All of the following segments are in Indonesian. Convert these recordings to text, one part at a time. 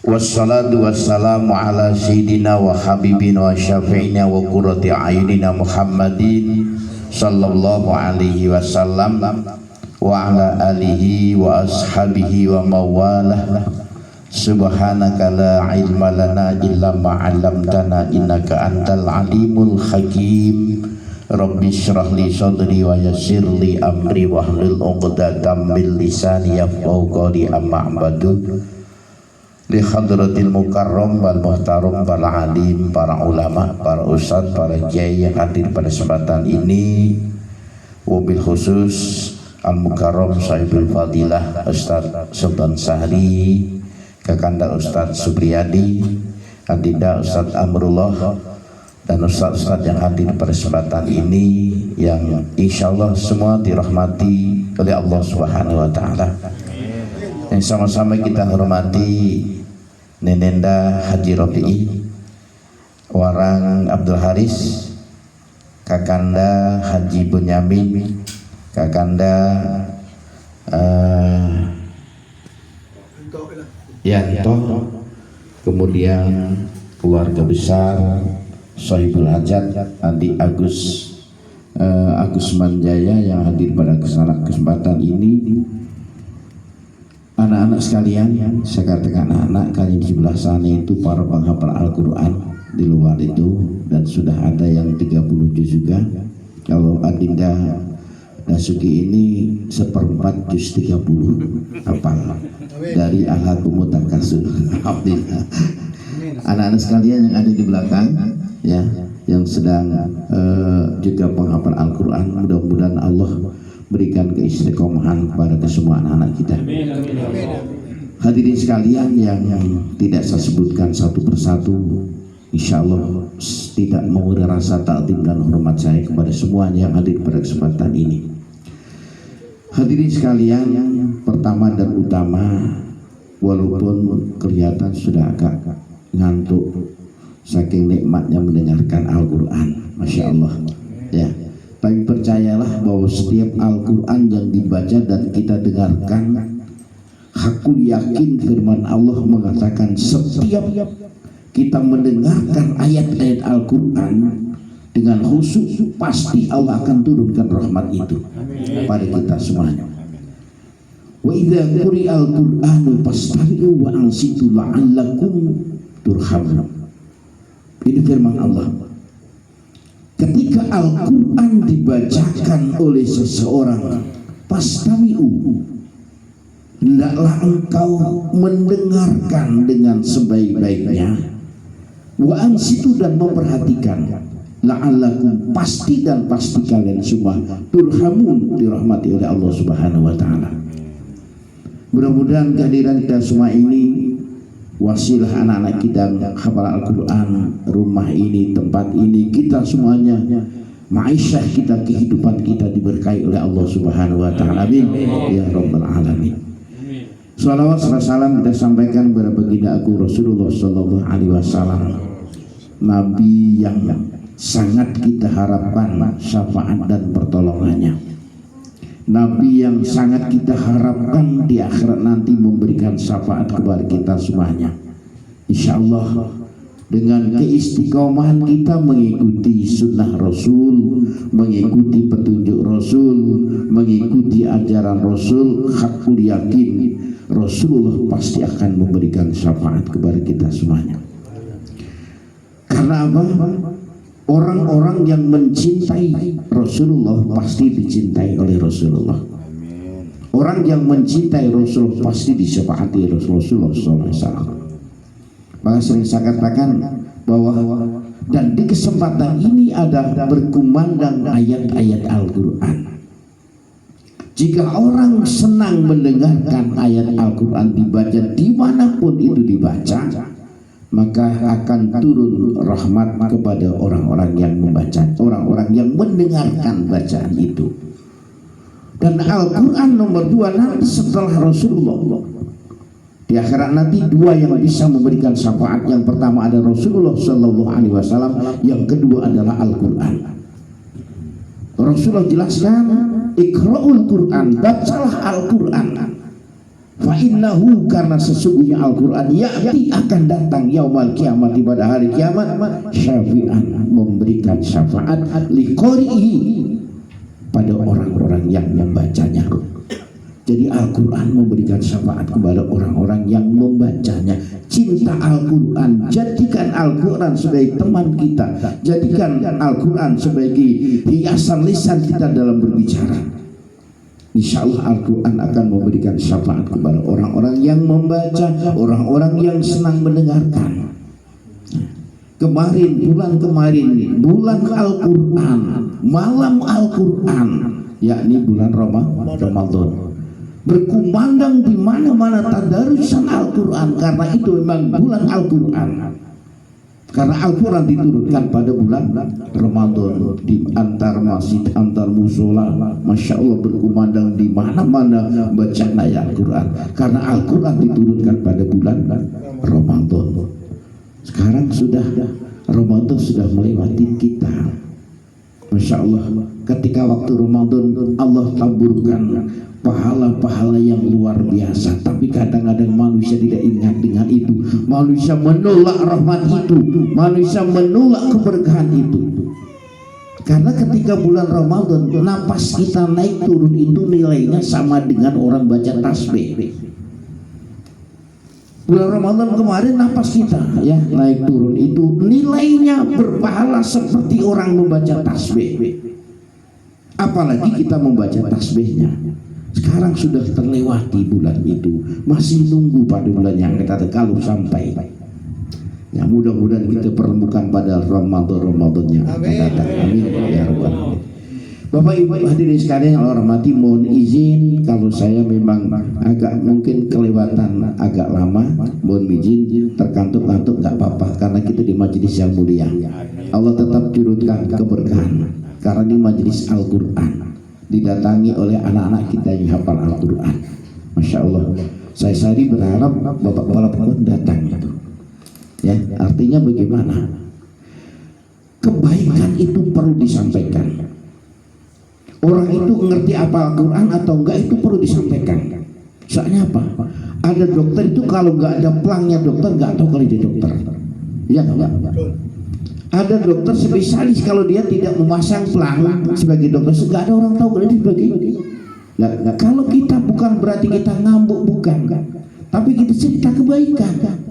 Wassalatu wassalamu ala sayyidina wa habibina wa syafi'ina wa qurrati a'yunina Muhammadin sallallahu alaihi wasallam wa ala alihi wa ashabihi wa mawalah. Subhanaka la ilma lana illa ma 'allamtana innaka antal alimul hakim. Rabbi shrah li sadri wa yassir li amri wahlul 'uqdatam min lisani yafqahu qawli amma ba'du. Li hadratil mukarram wal muhtaram, para alim, para ulama, para ustadz, para kiai yang hadir pada kesempatan ini, wabil khusus al mukarram sahibul fadilah Ustadz Sultan Sahri, Kakanda Ustadz Subriyadi, Adinda Ustadz Amrullah, dan ustadz-ustadz yang hadir pada kesempatan ini yang insyaallah semua dirahmati oleh Allah Subhanahu wa taala. Yang sama-sama kita hormati Nenenda Haji Rofi'i, Warang Abdul Haris, Kakanda Haji Bunyamin, Kakanda Yanto, kemudian keluarga besar Sohibul Hajat Andi Agus Manjaya yang hadir pada kesempatan ini. Anak-anak sekalian, saya katakan anak, kali di sebelah sana itu para penghafal Al-Quran, di luar itu, dan sudah ada yang 30 juz juga. Kalau Adinda Dasuki ini 1/4 juz 30 hafal dari Ahadul Mutakasir. Alhamdulillah. Anak-anak sekalian yang ada di belakang, ya, yang sedang juga penghafal Al-Quran, mudah-mudahan Allah berikan keistiqomahan kepada kesemua anak-anak kita. Hadirin sekalian yang tidak saya sebutkan satu persatu, insya Allah tidak mengurangi rasa takdim dan hormat saya kepada semuanya yang hadir pada kesempatan ini. Hadirin sekalian, yang pertama dan utama, walaupun kelihatan sudah agak ngantuk saking nikmatnya mendengarkan Al-Quran, Masya Allah, ya. Tapi percayalah bahwa setiap Al-Quran yang dibaca dan kita dengarkan, aku yakin firman Allah mengatakan setiap kita mendengarkan ayat-ayat Al-Quran dengan khusyuk, pasti Allah akan turunkan rahmat itu pada kita semuanya. Wa idza quri'al Qur'anu fastami'u wa ansitu la'allakum turhamun. Ini firman Allah. Ketika Al-Quran dibacakan oleh seseorang, fastami'u, hendaklah engkau mendengarkan dengan sebaik-baiknya, wa ansitu, dan memperhatikan, la'allakum, pasti dan pasti kalian semua turhamun, dirahmati oleh Allah Subhanahu wa taala. Mudah-mudahan kehadiran kita semua ini wasilah anak-anak kita hafal Al-Quran, rumah ini, tempat ini, kita semuanya, ma'isyah kita, kehidupan kita diberkahi oleh Allah Subhanahu wa taala. Amin ya rabbal alamin. Salawat serta salam kita sampaikan kepada baginda aku Rasulullah sallallahu alaihi wasallam, nabi yang sangat kita harapkan syafaat dan pertolongannya, nabi yang sangat kita harapkan di akhirat nanti memberikan syafaat kepada kita semuanya. Insya Allah dengan keistiqomahan kita mengikuti sunnah Rasul, mengikuti petunjuk Rasul, mengikuti ajaran Rasul, hakul yakin Rasulullah pasti akan memberikan syafaat kepada kita semuanya. Karena apa? Orang-orang yang mencintai Rasulullah pasti dicintai oleh Rasulullah. Orang yang mencintai Rasul pasti disyafaati Rasulullah SAW. Maka sering saya katakan bahwa dan di kesempatan ini ada berkumandang ayat-ayat Al-Quran. Jika orang senang mendengarkan ayat Al-Quran dibaca dimanapun itu dibaca, maka akan turun rahmat kepada orang-orang yang membaca, orang-orang yang mendengarkan bacaan itu. Dan Al-Quran nomor 2 nanti setelah Rasulullah. Di akhirat nanti 2 yang bisa memberikan syafaat. Yang pertama ada Rasulullah Sallallahu Alaihi Wasallam, yang kedua adalah Al-Quran. Rasulullah jelaskan, Iqra'ul Quran, bacalah Al-Quran. Fa innahu, karena sesungguhnya Al-Quran ya'ti akan datang yaumal kiamat, pada hari kiamat, syafi'an, memberikan syafaat liqorihi, pada orang-orang yang membacanya. Jadi Al-Quran memberikan syafaat kepada orang-orang yang membacanya. Cinta Al-Quran, jadikan Al-Quran sebagai teman kita, jadikan Al-Quran sebagai hiasan lisan kita dalam berbicara. Insya Allah Al-Quran akan memberikan syafaat kepada orang-orang yang membaca, orang-orang yang senang mendengarkan. Bulan Al-Quran, malam Al-Quran, yakni bulan Ramadan, berkumandang di mana-mana tadarusan Al-Quran, karena itu memang bulan Al-Quran. Karena Al-Quran diturunkan pada bulan Ramadan, di antar masjid, antar musola, masya Allah berkumandang di mana-mana bacaan ayat Al-Quran. Karena Al-Quran diturunkan pada bulan Ramadan. Sekarang Ramadan sudah melewati kita. Masya Allah, ketika waktu Ramadan Allah taburkan pahala-pahala yang luar biasa, tapi kadang-kadang manusia tidak ingat dengan itu. Manusia menolak rahmat itu, manusia menolak keberkahan itu. Karena ketika bulan Ramadan, napas kita naik turun itu nilainya sama dengan orang baca tasbih. Bulan Ramadan kemarin napas kita ya naik turun itu nilainya berpahala seperti orang membaca tasbih. Apalagi kita membaca tasbihnya. Sekarang sudah terlewati bulan itu, masih nunggu pada bulan yang kita kalau sampai. Ya mudah-mudahan kita pertemukan pada Ramadan yang akan datang. Amin ya rabbal alamin. Bapak Ibu hadirin sekalian yang hormati, mohon izin kalau saya memang agak mungkin kelewatan agak lama, mohon izin terkantuk-kantuk nggak apa-apa, karena kita di majelis yang mulia. Allah tetap turunkan keberkahan karena di majelis Al-Quran didatangi oleh anak-anak kita yang hafal Al-Quran. Masya Allah, saya sehari berharap bapak-bapak pun datang itu. Ya, artinya bagaimana? Kebaikan itu perlu disampaikan. Orang itu ngerti apa Al-Quran atau enggak itu perlu disampaikan. Soalnya apa? Ada dokter itu kalau enggak ada pelangnya dokter enggak tahu kalau dia dokter. Iya enggak? Ada dokter spesialis kalau dia tidak memasang pelang sebagai dokter, enggak ada orang tahu kalau dia sebagai. Nah, kalau kita bukan berarti kita ngambuk, bukan. Tapi kita cerita kebaikan.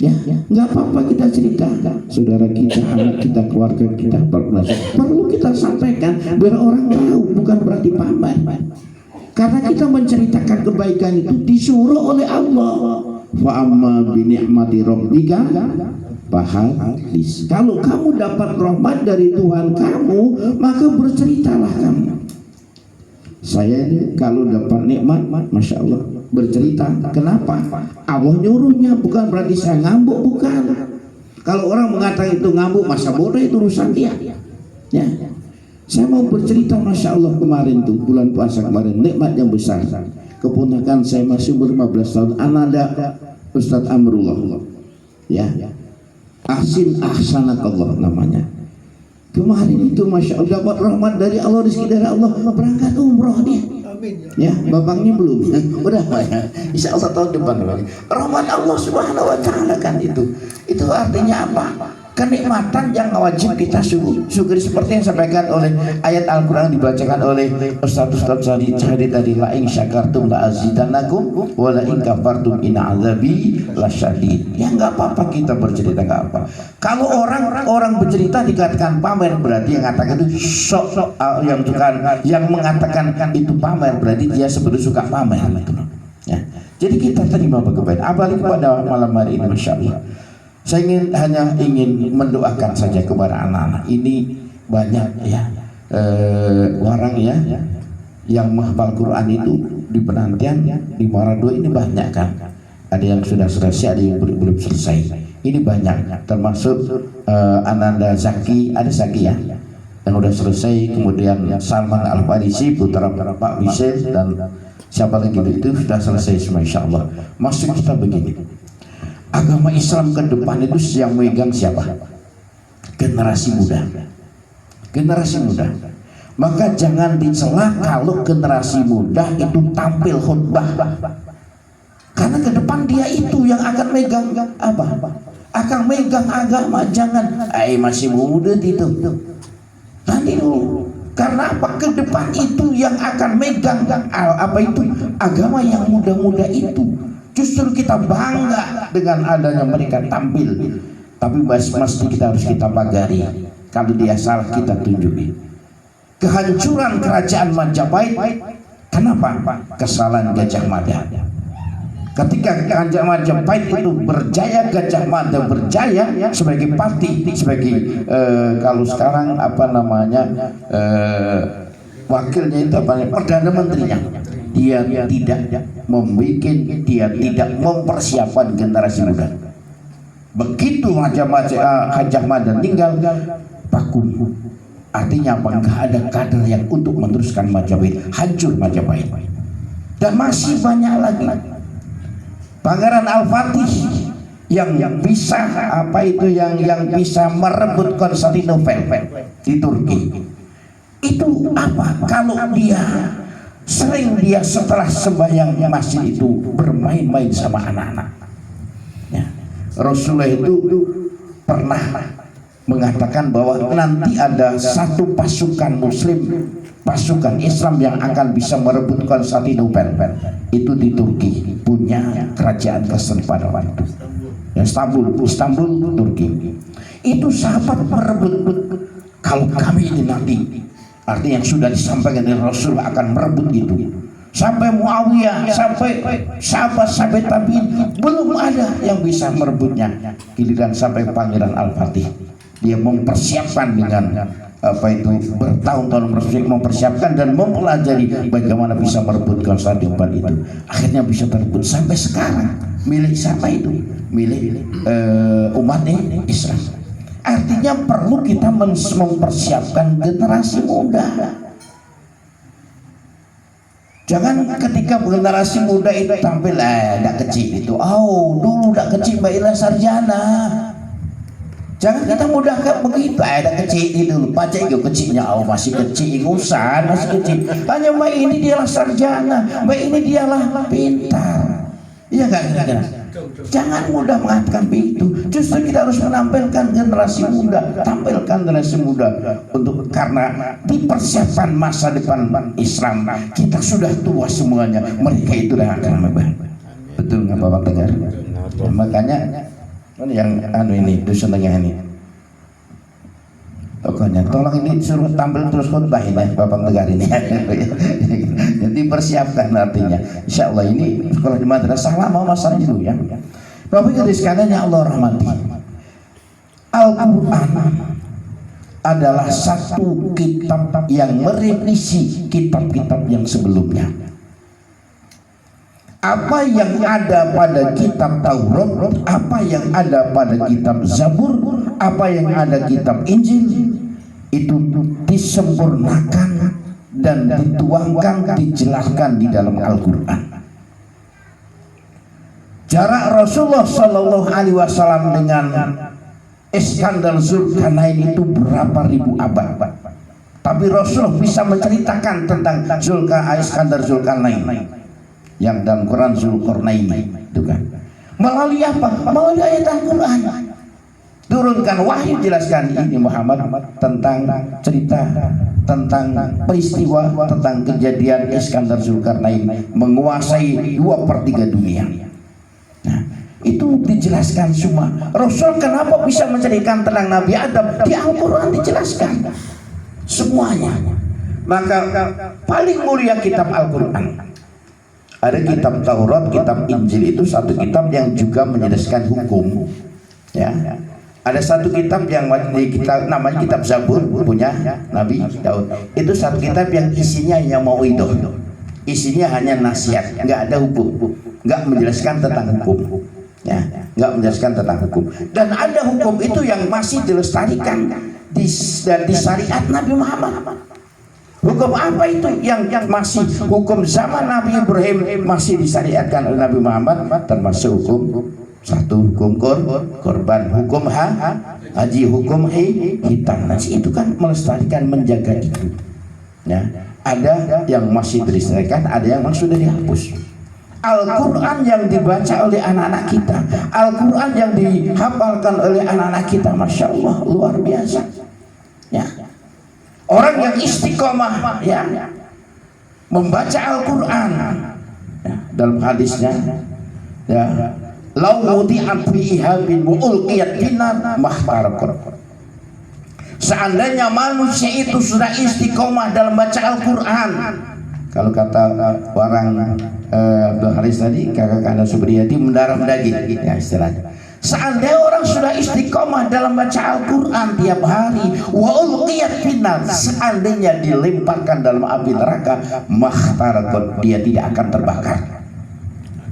Ya, nggak apa-apa kita cerita, saudara kita, anak kita, keluarga kita, perlu kita sampaikan biar orang tahu, bukan berarti pamer. Karena kita menceritakan kebaikan itu disuruh oleh Allah. Wa amma bi ni'mati rabbika fahaddits. Kalau kamu dapat rahmat dari Tuhan kamu, maka berceritalah kamu. Saya ini kalau dapat nikmat, masya Allah, bercerita. Kenapa? Allah nyuruhnya, bukan berarti saya ngambuk, bukan. Kalau orang mengatakan itu ngambuk, masa bodoh itu urusan dia. Ya, saya mau bercerita, masya Allah, kemarin tuh bulan puasa kemarin nikmat yang besar. Keponakan saya masih umur 15 tahun, ananda Ustadz Amrullah. Ya, Ahsanakallah namanya. Kemarin itu masya Allah dapat rahmat dari Allah, rezeki dari Allah, berangkat umroh dia. Ya, babangnya belum. Udah ya. Insya Allah tahun depan lagi. Rahmat Allah Subhanahu Wa Taala kan itu. Itu artinya apa? Kenikmatan yang wajib kita syukuri, seperti yang disampaikan oleh ayat Al-Quran dibacakan oleh Ustaz Syahdi tadi, la in syakartum la azidannakum wa la in kafartum inna azabi lasyadid. Ya nggak apa-apa kita bercerita, nggak apa. Kalau orang bercerita dikatakan pamer, berarti yang mengatakan itu sok yang mengatakan itu pamer berarti dia sebenarnya suka pamer. Ya. Jadi kita terima kebaikan. Apalagi pada malam hari ini, masya Allah. Saya hanya ingin mendoakan saja kepada anak-anak ini, banyak ya orang ya yang menghafal Quran itu di penantian di Marado ini banyak kan. Ada yang sudah selesai, ada yang belum selesai. Ini banyak, termasuk Ananda Zaki, ada Zaki ya yang sudah selesai, kemudian Salman Al-Farisi putra Pak Michel, dan siapa lagi itu sudah selesai semua, insya Allah. Maksud kita begini, agama Islam ke depan itu yang megang siapa? Generasi muda. Generasi muda. Maka jangan dicela kalau generasi muda itu tampil khutbah Karena ke depan dia itu yang akan megang apa? Akan megang agama. Jangan, masih muda itu. Nanti dulu. Karena apa? Ke depan itu yang akan megang apa itu? Agama yang muda-muda itu. Justru kita bangga dengan adanya mereka tampil. Tapi mesti kita harus kita bagari. Kalau dia salah kita tunjuki. Kehancuran kerajaan Majapahit. Kenapa? Kesalahan Gajah Mada. Ketika Gajah Majapahit itu berjaya, Gajah Mada berjaya sebagai parti, sebagai kalau sekarang apa namanya wakilnya itu apa? Perdana Menterinya. Dia tidak membuat, dia tidak mempersiapkan generasi muda. Begitu Gajah Mada meninggal, vakum. Artinya apa? Enggak ada kader yang untuk meneruskan Majapahit. Hancur Majapahit. Dan masih banyak lagi. Pangeran Al-Fatih yang bisa apa itu yang bisa merebut Konstantinopel di Turki. Itu apa? Kalau dia sering setelah sembahyang masjid itu bermain-main sama anak-anak. Ya. Rasulullah itu pernah mengatakan bahwa nanti ada satu pasukan Muslim, pasukan Islam yang akan bisa merebut Konstantinopel. Itu di Turki, punya kerajaan Kristen pada waktu. Istanbul, Turki. Itu sahabat merebut. Kalau kami ini nanti, artinya yang sudah disampaikan oleh Rasul akan merebut itu. Sampai Muawiyah, sampai tabiin, belum ada yang bisa merebutnya. Giliran sampai Pangeran Al-Fatih, dia mempersiapkan dengan apa itu bertahun-tahun mempersiapkan dan mempelajari bagaimana bisa merebut Konstantinopel itu. Akhirnya bisa terebut sampai sekarang. Milik siapa itu? Milik umat Islam. Artinya perlu kita mempersiapkan generasi muda. Jangan ketika generasi muda itu tampil dak kecil itu. Dulu dak kecil baiklah sarjana. Jangan kita mudahkan begitu. Ada kecil itu lupa cek kecilnya. Masih kecil, ingusan masih kecil. Hanya mbak ini dialah sarjana, mbak ini dialah pintar. Iya kan? Jangan mudah mengatakan begitu. Justru kita harus menampilkan generasi muda, tampilkan generasi muda untuk karena dipersiapkan masa depan Islam. Kita sudah tua semuanya. Mereka itu yang akan membangun. Betul nggak Bapak Tegar? Makanya yang ini dusun tengah ini tokohnya tolong ini suruh tampil terus khutbah ini Bapak Tegar ini. Jadi persiapkan artinya insya Allah ini sekolah di madrasah lama masa itu ya. Bapak Ibu sekalian yang Allah rahmati, Al-Quran adalah satu kitab yang merevisi kitab-kitab yang sebelumnya. Apa yang ada pada kitab Taurat, apa yang ada pada kitab Zabur, apa yang ada kitab Injil, itu disempurnakan dan dituangkan, dijelaskan di dalam Al-Quran. Jarak Rasulullah Shallallahu Alaihi Wasallam dengan Iskandar Zulkarnain itu berapa ribu abad, tapi Rasulullah bisa menceritakan tentang Iskandar Zulkarnain yang dalam Quran Zulkarnain itu kan melalui apa? Melalui ayat Al-Quran. Turunkan wahyu, jelaskan ini Muhammad tentang cerita, tentang peristiwa, tentang kejadian Iskandar Zulkarnain menguasai 2/3 dunia. Nah, itu dijelaskan semua. Rasul kenapa bisa menceritakan tentang Nabi Adam? Di Al-Quran dijelaskan semuanya. Maka paling mulia kitab Al-Quran. Ada kitab Taurat, kitab Injil itu satu kitab yang juga menjelaskan hukum. Ya, ada satu kitab yang kita namanya kitab Zabur punya Nabi Daud. Itu satu kitab yang isinya hanya mauidhah, isinya hanya nasihat, nggak ada hukum, nggak menjelaskan tentang hukum. Ya, nggak menjelaskan tentang hukum. Dan ada hukum itu yang masih dilestarikan di syariat Nabi Muhammad. Hukum apa itu yang masih hukum zaman Nabi Ibrahim masih disyariatkan oleh Nabi Muhammad, termasuk hukum satu hukum korban, hukum haji, hukum hitam. Nah, itu kan melestarikan, menjaga itu. Ya, ada yang masih dilestarikan, ada yang sudah dihapus. Al-Quran yang dibaca oleh anak-anak kita, Al-Quran yang dihafalkan oleh anak-anak kita, Masya Allah, luar biasa ya. Orang yang istiqomah ya membaca Al-Quran ya, dalam hadisnya ya, lau wudi'at fi ihabin wa ulqiyat binar mahtarakun. Seandainya manusia itu sudah istiqomah dalam baca Al-Quran, kalau kata orang Abdul Haris tadi, kakak Anda Subriyadi, mendarah daging ya istilahnya. Seandainya orang sudah istiqomah dalam baca Al-Quran tiap hari, wa ulqiyat binar, seandainya dilemparkan dalam api neraka, mahtarakun, dia tidak akan terbakar.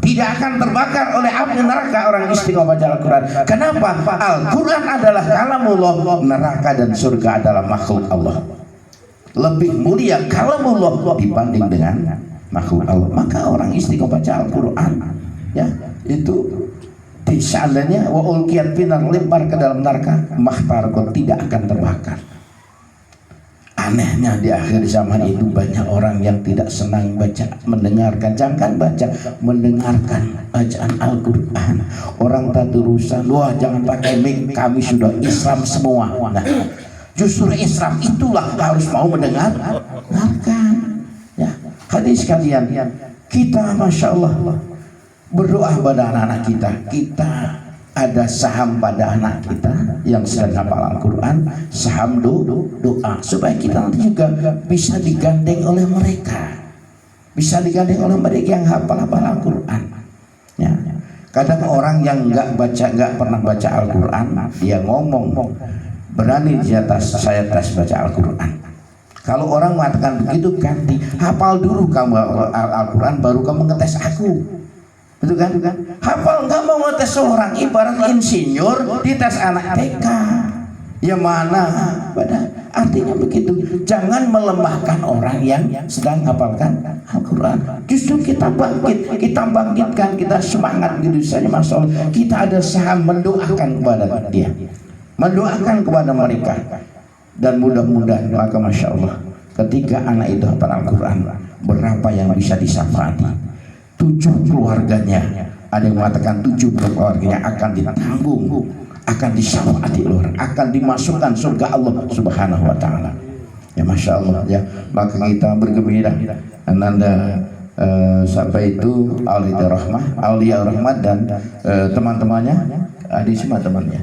Tidak akan terbakar oleh api neraka orang istiqomah baca Al-Quran. Kenapa? Al-Quran adalah kalamullah, neraka dan surga adalah makhluk Allah. Lebih mulia kalamullah dibanding dengan makhluk Allah. Maka orang istiqomah baca Al-Quran ya, itu seandainya wa ulqiyat binar, lempar ke dalam neraka, mahtarakun, tidak akan terbakar. Anehnya di akhir zaman itu banyak orang yang tidak senang baca, mendengarkan, jangan baca, mendengarkan bacaan Al-Quran. Orang tak urusan, wah jangan pakai mic, kami sudah Islam semua. Nah, justru Islam itulah harus mau mendengarkan ya. Hadis kalian, kita Masya Allah berdoa pada anak-anak kita. Kita ada saham pada anak kita yang sedang hafal Al-Quran, saham doa, supaya kita nanti juga bisa digandeng oleh mereka, bisa digandeng oleh mereka yang hafal Al-Quran ya. Kadang orang yang nggak pernah baca Al-Quran, dia ngomong berani di atas saya tes baca Al-Quran. Kalau orang mengatakan begitu, ganti, hafal dulu kamu Al-Quran baru kamu ngetes aku. Betul kan? Hafal nggak mau ngetes seorang, ibarat insinyur dites anak TK. Ya mana? Artinya begitu. Jangan melemahkan orang yang sedang hafalkan Al-Quran. Justru kita bangkitkan, kita semangat gitu saja, Masya Allah. Kita ada saham mendoakan kepada dia, mendoakan kepada mereka, dan mudah-mudahan maka Masya Allah ketika anak itu hafal Al-Quran, berapa yang bisa disafaati? 7 keluarganya, ada yang mengatakan 7 keluarganya akan ditanggung, akan disyafaati luar, akan dimasukkan surga Allah Subhanahu wa Ta'ala ya. Masya Allah ya. Maka kita bergembira ananda sampai itu Aulia Rahmat dan teman-temannya di sini temannya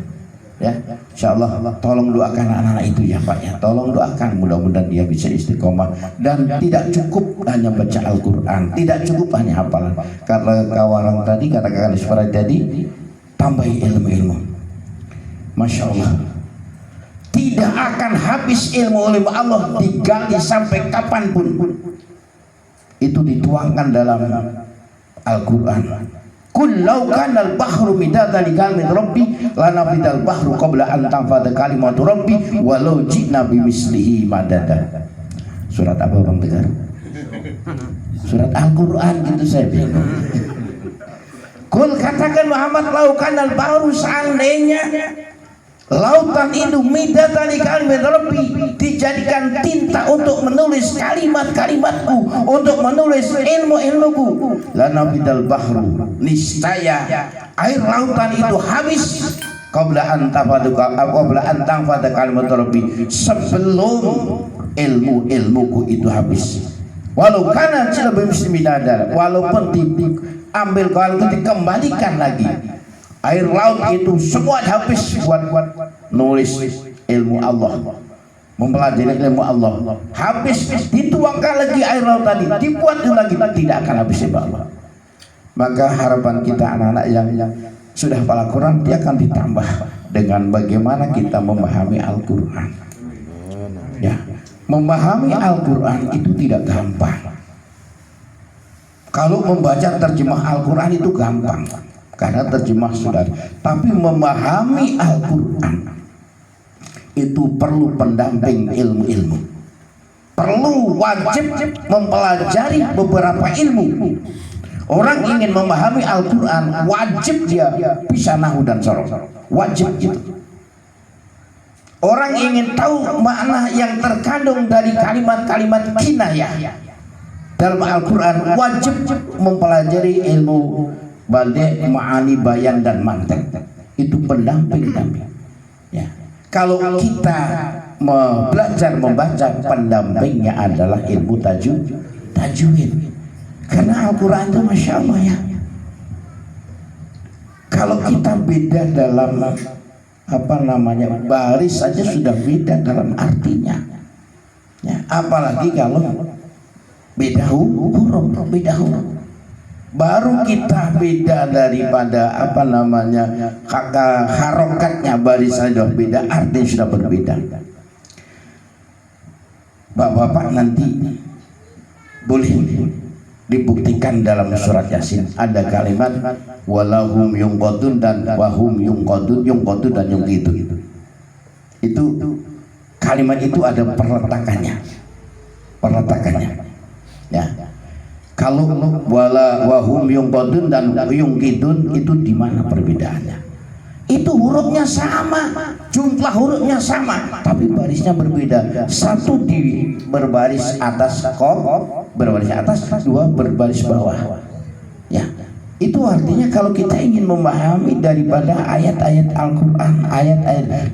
ya. Insya Allah tolong doakan anak-anak itu ya Pak ya, tolong doakan, mudah-mudahan dia bisa istiqomah dan tidak cukup hanya baca Al-Quran, tidak cukup hanya hafalan. Karena kawaran tadi katakan seperti tadi, tambahi ilmu-ilmu. Masya Allah, tidak akan habis ilmu oleh Allah, digali sampai kapanpun. Itu dituangkan dalam Al-Quran. Qul law kana al-bahru midada li kalimati rabbi lanafidal bahru qabla an tanfada kalimatu rabbi walau ji'na bimislihi madada. Surat apa Bang Tegar? Surat Al-Quran gitu, saya bingung. Qul, katakan Muhammad, law kana al-bahru, seandainya lautan itu midada li kalimati rabbi, dijadikan tinta untuk menulis kalimat-kalimatku, untuk menulis ilmu-ilmuku, lanafidal bahru, niscaya air lautan itu habis qabla an tanfada kalimat rabbi, sebelum ilmu-ilmuku itu habis. Walau kana cilabim simidada, walaupun diambil, kalau dikembalikan lagi air laut itu semua habis buat nulis ilmu Allah, mempelajari ilmu Allah, habis, dituangkan lagi air laut tadi, dibuat lagi, tidak akan habis ilmu Allah. Maka harapan kita anak-anak yang sudah hafal Al-Quran, dia akan ditambah dengan bagaimana kita memahami Al-Quran ya. Memahami Al-Quran itu tidak gampang. Kalau membaca terjemah Al-Quran itu gampang karena terjemah sudah, tapi memahami Al-Quran itu perlu pendamping ilmu-ilmu, perlu wajib mempelajari beberapa ilmu. Orang ingin memahami Al-Quran wajib dia bisa nahwu dan sorof, wajib gitu. Orang ingin tahu makna yang terkandung dari kalimat-kalimat kinayah, dalam Al-Quran wajib mempelajari ilmu badi, ma'ani, bayan dan mantek. Itu pendamping. Ya. Kalau kita belajar membaca, pendampingnya adalah ilmu tajwid. Karena Al-Quran itu Masya Allah ya. Kalau kita beda dalam baris saja sudah beda dalam artinya. Ya, apalagi kalau beda huruf. Baru kita beda daripada harokatnya, baris saja beda, artinya sudah berbeda. Bapak-bapak nanti boleh dibuktikan dalam surat Yasin ada kalimat walahum yungqadun dan wahum yungqadun dan yungqitu. Itu kalimat itu ada perletakannya. Ya. Kalau wahum yungqadun dan yungqidun itu di mana perbedaannya? Itu hurufnya sama, jumlah hurufnya sama, tapi barisnya berbeda. Satu di berbaris atas berbaris atas, dua berbaris bawah. Ya, itu artinya kalau kita ingin memahami daripada ayat-ayat Al-Quran,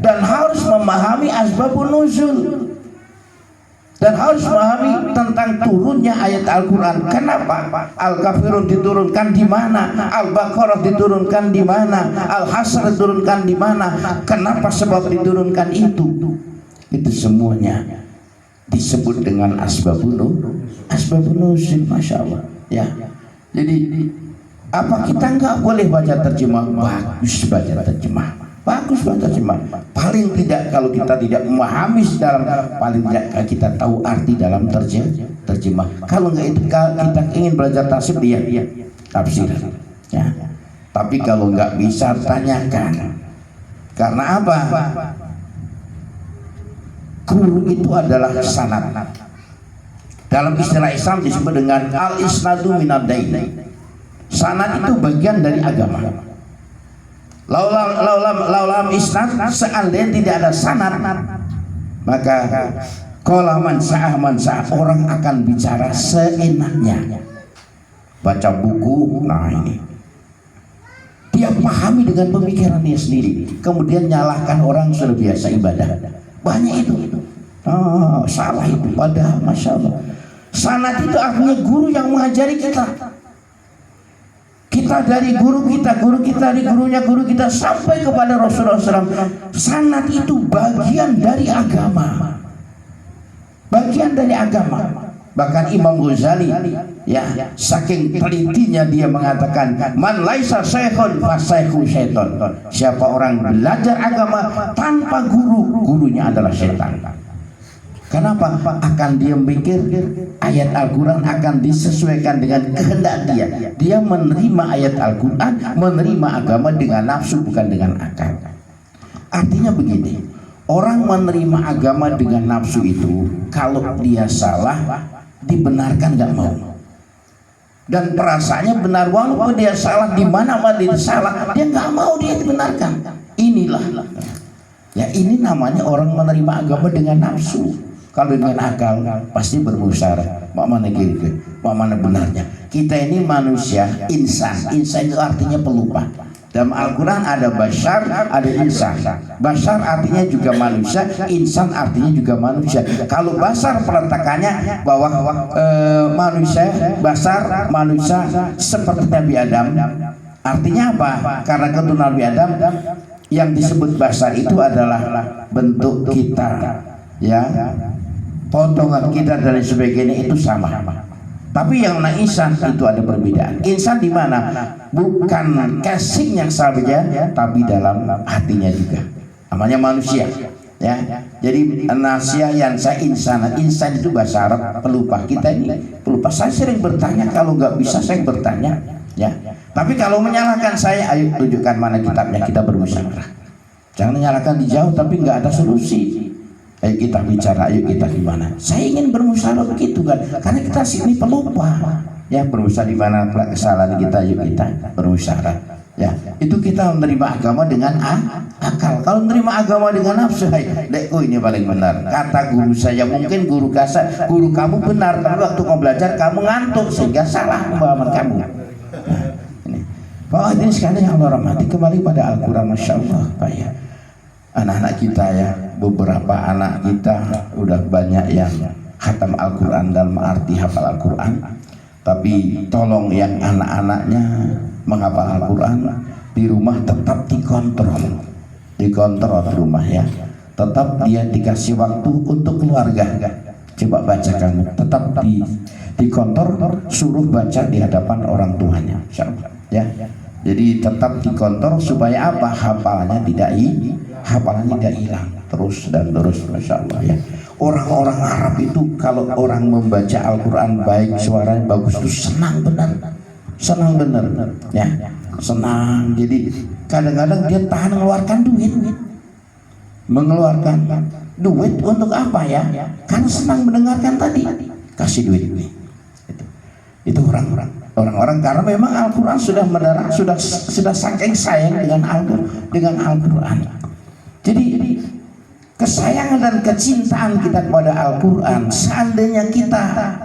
dan harus memahami asbabun nuzul, dan harus memahami tentang turunnya ayat Al-Quran. Kenapa Al-Kafirun diturunkan di mana, Al-Baqarah diturunkan di mana, Al-Hasr diturunkan di mana, kenapa sebab diturunkan itu semuanya disebut dengan asbabun nuzul. Masya Allah ya. Jadi apa kita nggak boleh baca terjemah? Bagus baca terjemah. Paling tidak kalau kita tidak memahami dalam, paling tidak kita tahu arti dalam terjemah. Kalau nggak itu kita ingin belajar tafsir, dia tafsir ya. Tapi kalau nggak bisa, tanyakan. Karena apa? Guru itu adalah sanad. Dalam istilah Islam disebut dengan al-isnadu minad-dain. Sanad itu bagian dari agama. Laulam isnad, seandainya tidak ada sanad, maka qala man sa'ah orang akan bicara seenaknya. Baca buku, nah ini dia pahami dengan pemikirannya sendiri, kemudian nyalahkan orang sudah biasa ibadah. Banyak itu. Salah itu. Padahal Masya Allah, sanad itu artinya guru yang mengajari kita. Kita dari guru kita dari gurunya guru kita sampai kepada Rasulullah SAW. Sanad itu bagian dari agama. Bahkan Imam Ghazali ya, saking telitinya dia mengatakan man laisa syekhun fa syekhun syaiton. Siapa orang belajar agama tanpa guru, gurunya adalah setan. Kenapa? Akan dia mikir ayat Al-Quran akan disesuaikan dengan kehendak dia. Dia menerima ayat Al-Quran, menerima agama dengan nafsu, bukan dengan akal. Artinya begini, orang menerima agama dengan nafsu itu, kalau dia salah dibenarkan nggak mau. Dan perasaannya benar, walaupun dia salah, di mana dia salah, dia nggak mau dia dibenarkan. Inilah ya, ini namanya orang menerima agama dengan nafsu. Kalau dengan akal pasti bermusyawarah, mana kiri, mana benarnya. Kita ini manusia, insan itu artinya pelupa. Dalam Al-Quran ada bashar, ada insan. Bashar artinya juga manusia, insan artinya juga manusia. Kalau bashar peletakannya bahwa manusia, bashar manusia seperti Nabi Adam. Artinya apa? Karena keturunan Nabi Adam yang disebut bashar itu adalah bentuk kita, ya, potongan kita dan sebagainya itu sama. Tapi yang namanya insan itu ada perbedaan. Insan di mana? Bukan casing yang saja, tapi dalam hatinya juga. Namanya manusia. Ya. Jadi nasia yang saya insan itu bahasa Arab pelupa. Kita ini pelupa. Saya sering bertanya, kalau nggak bisa saya bertanya. Ya. Tapi kalau menyalahkan saya, ayo tunjukkan mana kitabnya, kita bermusyawarah. Jangan menyalahkan di jauh tapi nggak ada solusi. Ayo kita bicara, ayo kita gimana? Saya ingin bermusyawarah begitu kan, karena kita sini pelupa. Ya, bermusyawarah di mana kesalahan kita, ayo kita bermusyawarah. Ya, itu kita menerima agama dengan akal. Kalau nerima agama dengan nafsu, dekku ini paling benar. Kata guru saya, mungkin guru kamu benar, tapi waktu kamu belajar kamu ngantuk sehingga salah pemahaman kamu. Nah, ini. Bahwa ini sekali yang Allah rahmati, kembali pada Al-Quran, Masya Allah, Pak ya. Anak-anak kita ya, beberapa anak kita udah banyak yang khatam Al-Quran dalam arti hafal Al-Quran. Tapi tolong yang anak-anaknya menghafal Al-Quran di rumah tetap dikontrol di rumah ya. Tetap dia dikasih waktu untuk keluarga. Coba baca kamu, tetap dikontrol, suruh baca di hadapan orang tuanya ya. Jadi tetap dikontrol supaya apa? Hafalannya tidak hilang terus dan terus, Masya Allah ya. Orang-orang Arab itu kalau orang membaca Al-Quran baik, suaranya bagus itu senang benar ya, senang. Jadi kadang-kadang dia tahan mengeluarkan duit untuk apa ya? Karena senang mendengarkan tadi, kasih duit nih. Itu orang-orang karena memang Al-Quran sudah mendarah, sudah saking sayang dengan Al-Quran. Jadi kesayangan dan kecintaan kita kepada Al-Quran, seandainya kita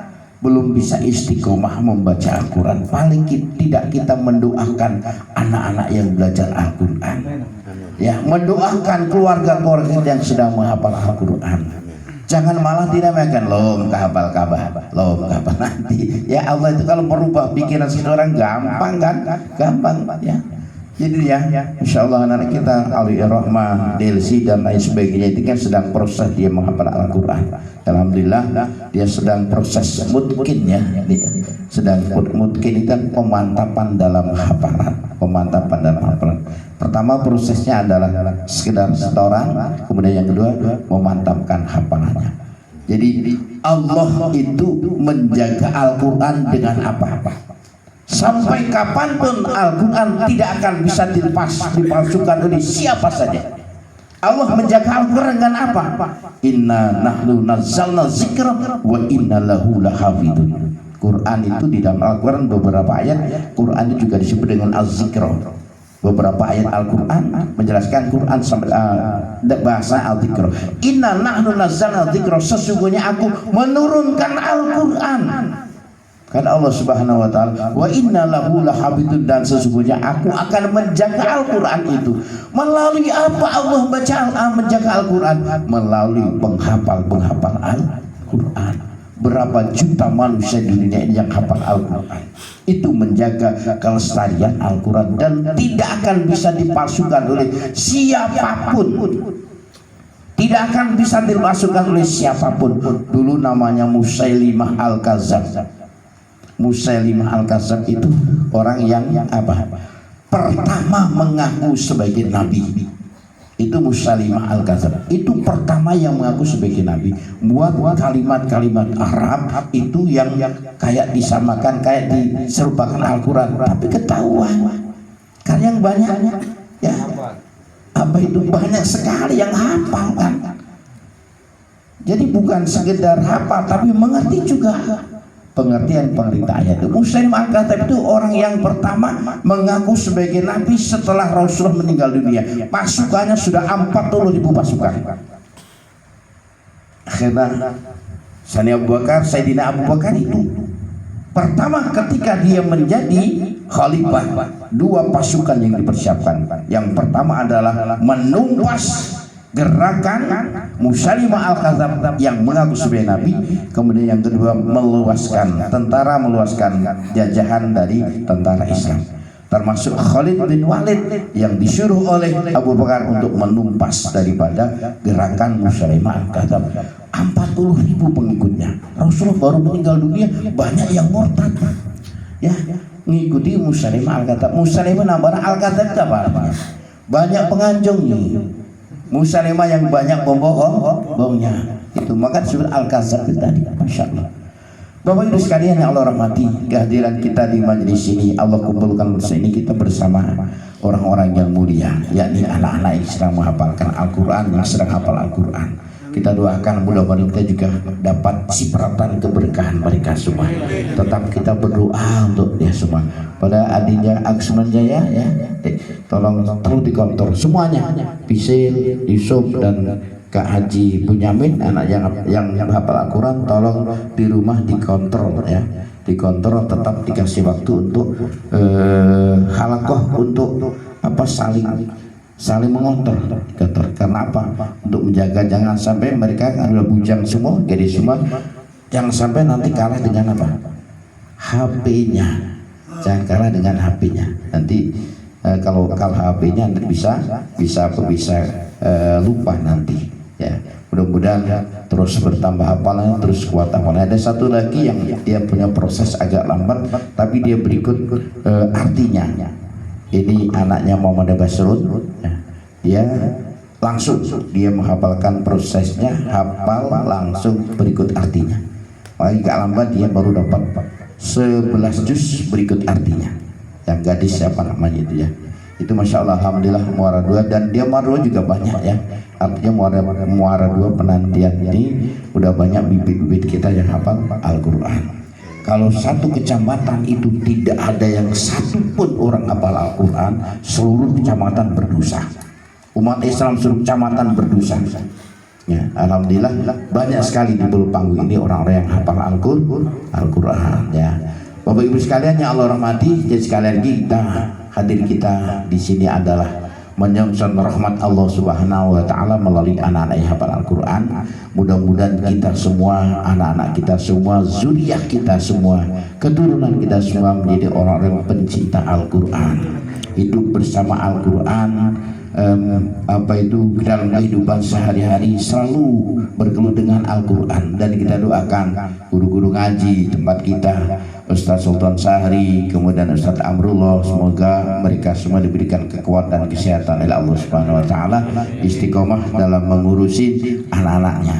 belum bisa istiqomah membaca Al-Quran, paling tidak kita mendoakan anak-anak yang belajar Al-Quran ya, mendoakan keluarga-keluarga yang sedang menghafal Al-Quran. Jangan malah dinamakan lom hafal Ka'bah nanti ya. Allah itu kalau merubah pikiran seseorang gampang kan, gampang ya. Jadi ya, insya Allah anak kita Ali Rahmah, Delsi dan lain sebagainya itu kan sedang proses dia menghafal Al-Quran. Alhamdulillah dia sedang proses mutkin ya, sedang mutkin itu kan pemantapan dalam hafalan. Pertama prosesnya adalah sekedar setoran, kemudian yang kedua memantapkan hafalannya. Jadi Allah itu menjaga Al-Quran dengan apa-apa. Sampai kapanpun Al-Quran tidak akan bisa dipalsukan oleh siapa saja. Allah menjaga Al-Quran dengan apa? Inna nahnu nazzalna dzikra wa inna lahu lahafidun. Quran itu di dalam Al-Quran beberapa ayat Quran itu juga disebut dengan az-zikra. Beberapa ayat Al-Quran menjelaskan Quran bahasa al-zikra. Inna nahnu nazzalna dzikra, sesungguhnya aku menurunkan Al-Quran. Kata Allah Subhanahu wa ta'ala, wa inna lahu lahafidun, dan sesungguhnya aku akan menjaga Al-Quran itu. Melalui apa Allah menjaga Al-Quran? Melalui penghafal Al-Quran. Berapa juta manusia di dunia ini yang hafal Al-Quran. Itu menjaga kelestarian Al-Quran dan tidak akan bisa dipalsukan oleh siapapun. Tidak akan bisa dipalsukan oleh siapapun. Dulu namanya Musailimah Al-Kadzdzab. Musailimah Al-Kadzdzab itu orang yang apa? Pertama mengaku sebagai nabi. Itu Musailimah Al-Kadzdzab. Itu pertama yang mengaku sebagai nabi. Buat kalimat-kalimat Arab itu yang kayak disamakan, kayak diserupakan Al-Quran, tapi ketahuan. Karena yang banyak ya apa itu banyak sekali yang hafal kan. Jadi bukan sekedar hafal tapi mengerti juga pengertian ayat itu. Musailimah Al-Kadzdzab itu orang yang pertama mengaku sebagai nabi setelah Rasulullah meninggal dunia. Pasukannya sudah 40.000 pasukan. Akhirnya Sayyidina Abu Bakar itu pertama ketika dia menjadi khalifah, dua pasukan yang dipersiapkan. Yang pertama adalah menumpas gerakan Musailimah Al-Kadzdzab yang mengaku sebagai nabi. Kemudian yang kedua meluaskan jajahan dari tentara Islam, termasuk Khalid bin Walid yang disuruh oleh Abu Bakar untuk menumpas daripada gerakan Musailimah Al-Kadzdzab. 40.000 pengikutnya. Rasulullah baru meninggal dunia, banyak yang murtad ya mengikuti Musailimah Al-Kadzdzab. Musailimah nama Al-Kadzdzab itu apa artinya? Banyak penganjungnya. Musailimah yang banyak bohongnya itu, maka disebut Al-Kadzdzab itu tadi. Masya Allah. Bapak Ibu sekalian yang Allah rahmati, kehadiran kita di majelis ini Allah kumpulkan bersama ini, kita bersama orang-orang yang mulia, yakni anak-anak yang sedang menghafalkan Al-Quran, yang sedang hafal Al-Quran. kita doakan mudah-mudahan kita juga dapat cipratan keberkahan mereka semua. Tetap kita berdoa untuk ya semua. Pada adiknya Aksman Jaya ya, tolong terus dikontrol semuanya. Pisil, Yusuf dan Kak Haji Bunyamin, anak yang hafal Al-Quran, tolong di rumah dikontrol ya, dikontrol, tetap dikasih waktu untuk halakoh, untuk apa, saling mengontrol. Karena apa? Untuk menjaga jangan sampai mereka adalah bujang semua, jadi semua jangan sampai nanti kalah dengan apa? HP-nya, jangan kalah dengan HP-nya. Nanti kalau HP-nya nanti bisa lupa nanti. Ya, mudah-mudahan terus bertambah hafalannya, terus kuat hafalannya. Ada satu lagi yang dia punya proses agak lambat, tapi dia berikut artinya. Ini anaknya Muhammad Basrun, ya. Dia langsung dia menghafalkan prosesnya, hafal langsung berikut artinya. Agak lambat dia baru dapat 11 juz berikut artinya. Yang gadis siapa namanya itu ya? Itu Masya Allah, Alhamdulillah Muara 2, dan dia Muara 2 juga banyak ya. Artinya Muara 2 penantian ini udah banyak bibit-bibit kita yang hafal Al-Quran. Kalau satu kecamatan itu tidak ada yang satu pun orang hafal Al-Quran, seluruh kecamatan berdosa. Umat Islam seluruh kecamatan berdosa. Ya, Alhamdulillah banyak sekali di Belupanggu ini orang-orang yang hafal Al-Quran ya. Bapak Ibu sekalian yang Allah rahmati, jadi sekalian kita hadir kita di sini adalah menyongsong rahmat Allah Subhanahu wa taala melalui anak-anak yang hafal Al-Qur'an. Mudah-mudahan kita semua, anak-anak kita semua, zuriat kita semua, keturunan kita semua menjadi orang-orang pencinta Al-Qur'an. Hidup bersama Al-Qur'an, dalam kehidupan sehari-hari selalu bergelut dengan Al-Qur'an. Dan kita doakan guru-guru ngaji tempat kita, Ustaz Sultan Sahri, kemudian Ustaz Amrullah, semoga mereka semua diberikan kekuatan kesehatan oleh Allah Subhanahu wa taala, istiqomah dalam mengurusi anak-anaknya.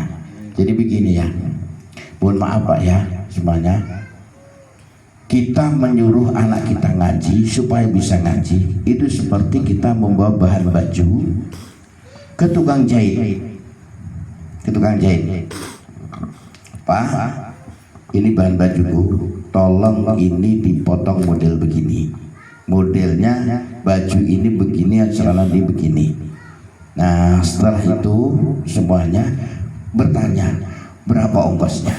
Jadi begini ya, mohon maaf Pak ya semuanya, kita menyuruh anak kita ngaji supaya bisa ngaji itu seperti kita membawa bahan baju ke tukang jahit. Pak, ini bahan bajuku, tolong ini dipotong model begini, modelnya baju ini begini, celana ini begini. Nah setelah itu semuanya bertanya berapa ongkosnya.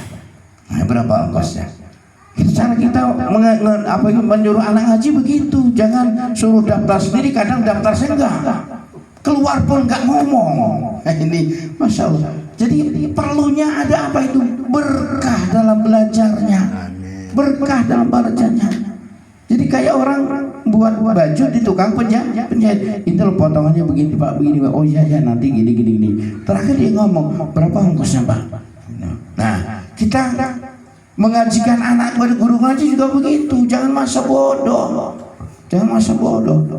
Cara kita menyuruh anak ngaji begitu, jangan suruh daftar sendiri. Kadang daftar saya enggak keluar pun enggak ngomong. Ini Masya Allah. Jadi perlunya ada apa itu? Berkah dalam belajarnya, berkah dalam bacanya. Jadi kayak orang buat baju di tukang penjahit, itu potongannya begini Pak, begini Pak. Oh iya ya, nanti gini. Terakhir dia ngomong berapa ongkosnya Pak. Nah kita mengajikan anak kepada guru ngaji juga begitu, jangan masa bodoh.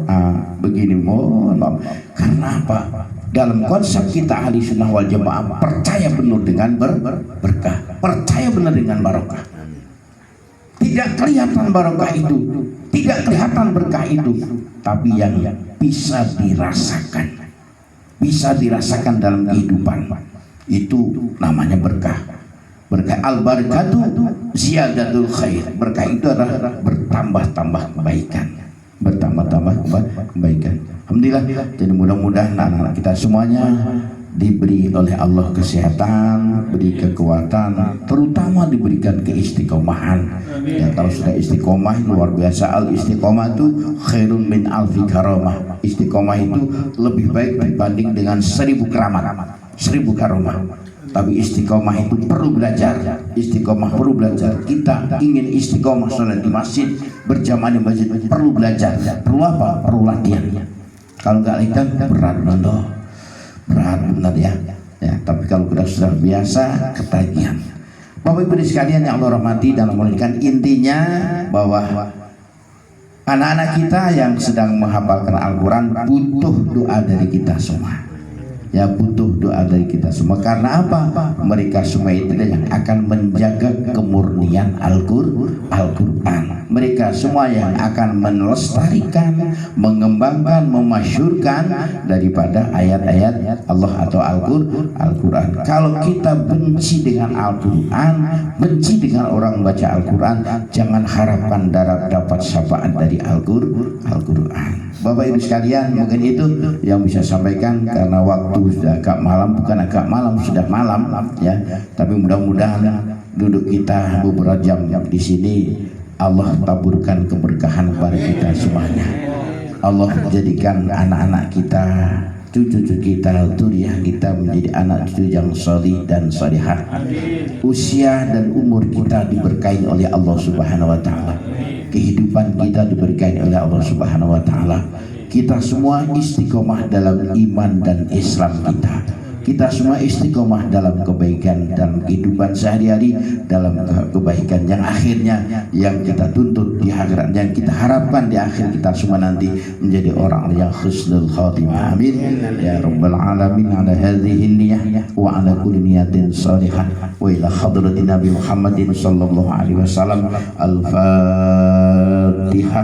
Nah begini, mohon maaf. Karena apa? Dalam konsep kita ahli sunnah wal jamaah percaya benar dengan berkah, percaya benar dengan barokah. Tidak kelihatan barokah itu, tidak kelihatan berkah itu, tapi yang bisa dirasakan dalam kehidupan itu namanya berkah. Berkah al-barakatu ziyadatul khair. Berkah itu adalah bertambah-tambah kebaikan. Alhamdulillah. Jadi mudah-mudahan anak-anak kita semuanya diberi oleh Allah kesehatan, beri kekuatan, terutama diberikan keistiqomahan. Ya, kalau sudah istiqomah luar biasa. Al istiqomah itu khairun min alfi karamah. Istiqomah itu lebih baik dibanding dengan 1000 keramat, 1000 karamah. Tapi istiqomah itu perlu belajar. Kita ingin istiqomah sholat di masjid, berjamaah di masjid, perlu belajar. Perlu apa? Perlu latihan. Kalau nggak latihan berat benar ya. Tapi kalau kita sudah biasa, ketagihan. Bapak Ibu sekalian yang Allah rahmati dan memuliakan, intinya bahwa anak-anak kita yang sedang menghafalkan Al-Quran butuh doa dari kita semua. ya butuh doa dari kita semua. Karena apa? Mereka semua itu yang akan menjaga kemurnian Al-Quran. Mereka semua yang akan melestarikan, mengembangkan, memasyurkan daripada ayat-ayat Allah atau Al-Quran. Kalau kita benci dengan Al-Quran, benci dengan orang baca Al-Quran, jangan harapkan dapat syafaat dari Al-Quran. Bapak Ibu sekalian, mungkin itu yang bisa sampaikan karena waktu sudah agak malam, bukan agak malam, sudah malam ya. Tapi mudah-mudahan duduk kita beberapa jam di sini Allah taburkan keberkahan kepada kita semuanya. Allah jadikan anak-anak kita, cucu-cucu kita, zuriyah kita menjadi anak cucu yang salih dan salihah. Usia dan umur kita diberkahi oleh Allah Subhanahu wa taala. Kehidupan kita diberkahi oleh Allah Subhanahu wa taala. Kita semua istiqomah dalam iman dan Islam kita. Kita semua istiqomah dalam kebaikan dan kehidupan sehari-hari, dalam kebaikan yang akhirnya yang kita tuntut di akhirat, yang kita harapkan di akhir kita semua nanti menjadi orang yang husnul khatimah. Amin ya rabbal alamin. Ala hadhihi niyyah wa ala kulli niyatin salihah wa ila hadratin Nabi Muhammadin sallallahu alaihi wasallam. Al-Fatihah.